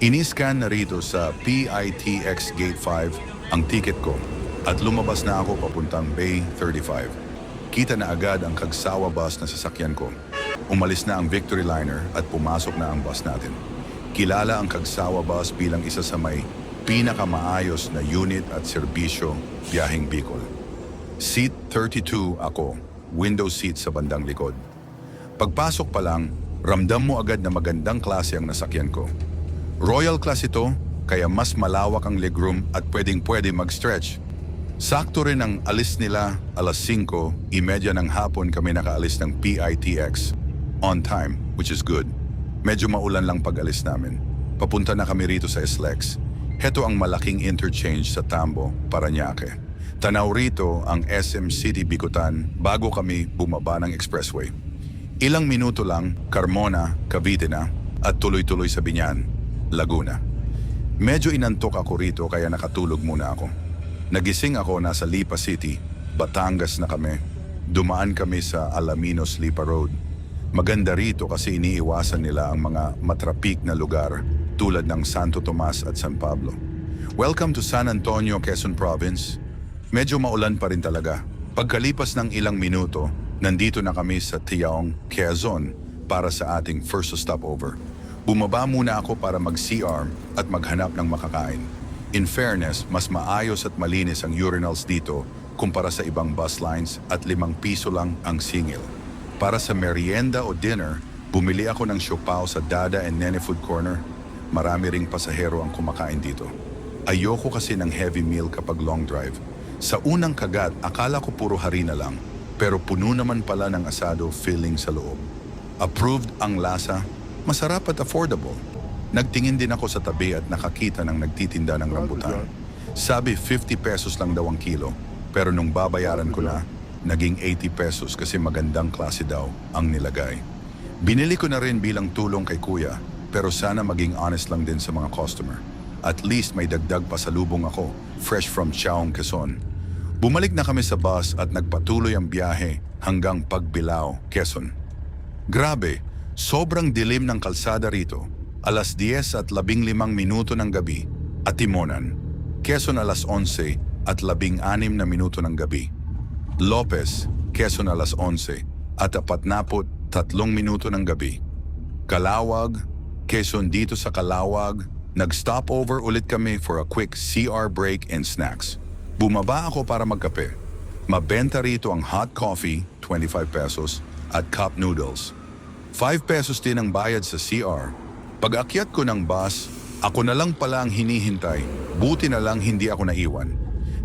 Iniscan na rito sa PITX Gate 5 ang ticket ko at lumabas na ako papuntang Bay 35. Kita na agad ang Kagsawa bus na sasakyan ko. Umalis na ang Victory Liner at pumasok na ang bus natin. Kilala ang Kagsawa bus bilang isa sa may pinakamaayos na unit at serbisyo biyaheng Bicol. Seat 32 ako, window seat sa bandang likod. Pagpasok pa lang, ramdam mo agad na magandang klase ang nasakyan ko. Royal class ito, kaya mas malawak ang legroom at pwedeng-pwede mag-stretch. Sakto rin ang alis nila, alas 5:30 ng hapon kami nakaalis ng PITX. On time, which is good. Medyo maulan lang pag-alis namin. Papunta na kami rito sa SLEX. Heto ang malaking interchange sa Tambo, Parañaque. Tanaw rito ang SM City Bicutan bago kami bumaba ng expressway. Ilang minuto lang, Carmona, Cavite na, at tuloy-tuloy sa Biñan, Laguna. Medyo inantok ako rito kaya nakatulog muna ako. Nagising ako nasa Lipa City, Batangas na kami. Dumaan kami sa Alaminos Lipa Road. Maganda rito kasi iniiwasan nila ang mga matrapik na lugar tulad ng Santo Tomas at San Pablo. Welcome to San Antonio, Quezon Province. Medyo maulan pa rin talaga. Pagkalipas ng ilang minuto, nandito na kami sa Tiaong, Quezon para sa ating first stopover. Bumaba muna ako para mag-CR at maghanap ng makakain. In fairness, mas maayos at malinis ang urinals dito kumpara sa ibang bus lines at 5 piso lang ang singil. Para sa merienda o dinner, bumili ako ng siopaw sa Dada and Nene Food Corner. Marami ring pasahero ang kumakain dito. Ayoko kasi ng heavy meal kapag long drive. Sa unang kagat, akala ko puro harina lang, pero puno naman pala ng asado filling sa loob. Approved ang lasa, masarap at affordable. Nagtingin din ako sa tabi at nakakita ng nagtitinda ng rambutan. Sabi 50 pesos lang daw ang kilo, pero nung babayaran ko na, naging 80 pesos kasi magandang klase daw ang nilagay. Binili ko na rin bilang tulong kay kuya, pero sana maging honest lang din sa mga customer. At least may dagdag pasalubong ako, fresh from Chaong, Quezon. Bumalik na kami sa bus at nagpatuloy ang biyahe hanggang Pagbilao, Quezon. Grabe, sobrang dilim ng kalsada rito. Alas 10 at 15 minuto ng gabi at Timonan. Quezon alas 11 at 16 na minuto ng gabi. Lopez, Quezon alas 11 at 43 minuto ng gabi. Calawag, Quezon dito sa Calawag, nag-stopover ulit kami for a quick CR break and snacks. Bumaba ako para magkape. Mabenta rito ang hot coffee, 25 pesos, at cup noodles. 5 pesos din ang bayad sa CR. Pag-akyat ko ng bus, ako na lang pala ang hinihintay. Buti na lang hindi ako naiwan.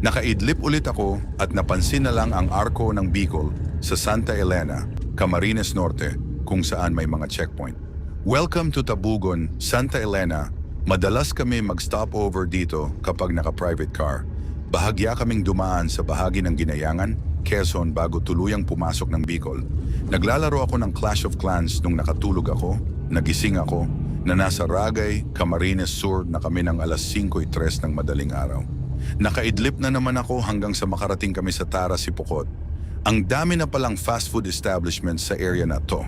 Nakaidlip ulit ako at napansin na lang ang arko ng Bicol sa Santa Elena, Camarines Norte, kung saan may mga checkpoint. Welcome to Tabugon, Santa Elena. Madalas kami mag-stopover dito kapag naka-private car. Bahagya kaming dumaan sa bahagi ng Ginayangan, Quezon bago tuluyang pumasok ng Bicol. Naglalaro ako ng Clash of Clans nung nakatulog ako, nagising ako, na nasa Ragay, Camarines Sur na kami ng alas 5:03 ng madaling araw. Nakaidlip na naman ako hanggang sa makarating kami sa Tara, Sipocot. Ang dami na palang fast food establishments sa area na to.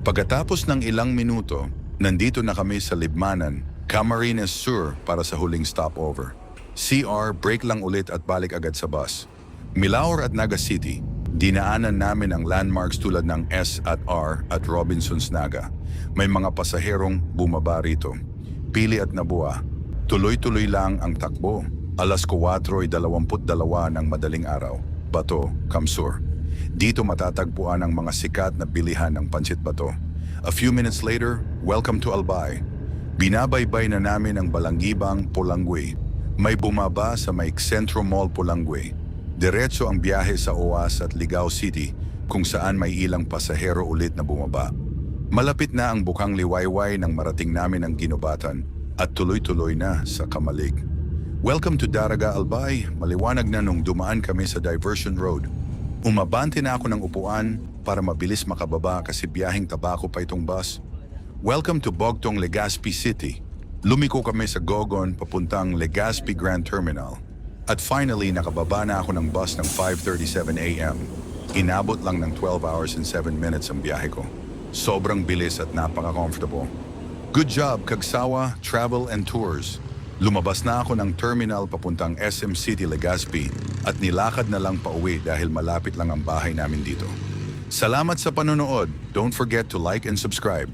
Pagkatapos ng ilang minuto, nandito na kami sa Libmanan, Camarines Sur para sa huling stopover. CR, break lang ulit at balik agad sa bus. Milaor at Naga City, dinaanan namin ang landmarks tulad ng S at R at Robinson's Naga. May mga pasaherong bumaba rito. Pili at Nabua. Tuloy-tuloy lang ang takbo. Alas 4:22 ng madaling araw. Bato, Kamsur. Dito matatagpuan ang mga sikat na bilihan ng pancit bato. A few minutes later, welcome to Albay. Binabaybay na namin ang Balangibang, Polangwe. May bumaba sa may Centro Mall, Polangwe. Diretso ang biyahe sa OAS at Ligao City kung saan may ilang pasahero ulit na bumaba. Malapit na ang Bukang Liwayway nang marating namin ang Ginubatan at tuloy-tuloy na sa Kamalig. Welcome to Daraga, Albay. Maliwanag na nung dumaan kami sa Diversion Road. Umabante na ako ng upuan para mabilis makababa kasi biyaheng Tabaco pa itong bus. Welcome to Bogtong, Legazpi City. Lumiko kami sa Gogon papuntang Legazpi Grand Terminal. At finally, nakababa na ako ng bus ng 5:37 a.m. Inabot lang ng 12 hours and 7 minutes ang biyahe ko. Sobrang bilis at napaka-comfortable. Good job, Kagsawa Travel and Tours. Lumabas na ako ng terminal papuntang SM City Legazpi at nilakad na lang pauwi dahil malapit lang ang bahay namin dito. Salamat sa panonood. Don't forget to like and subscribe.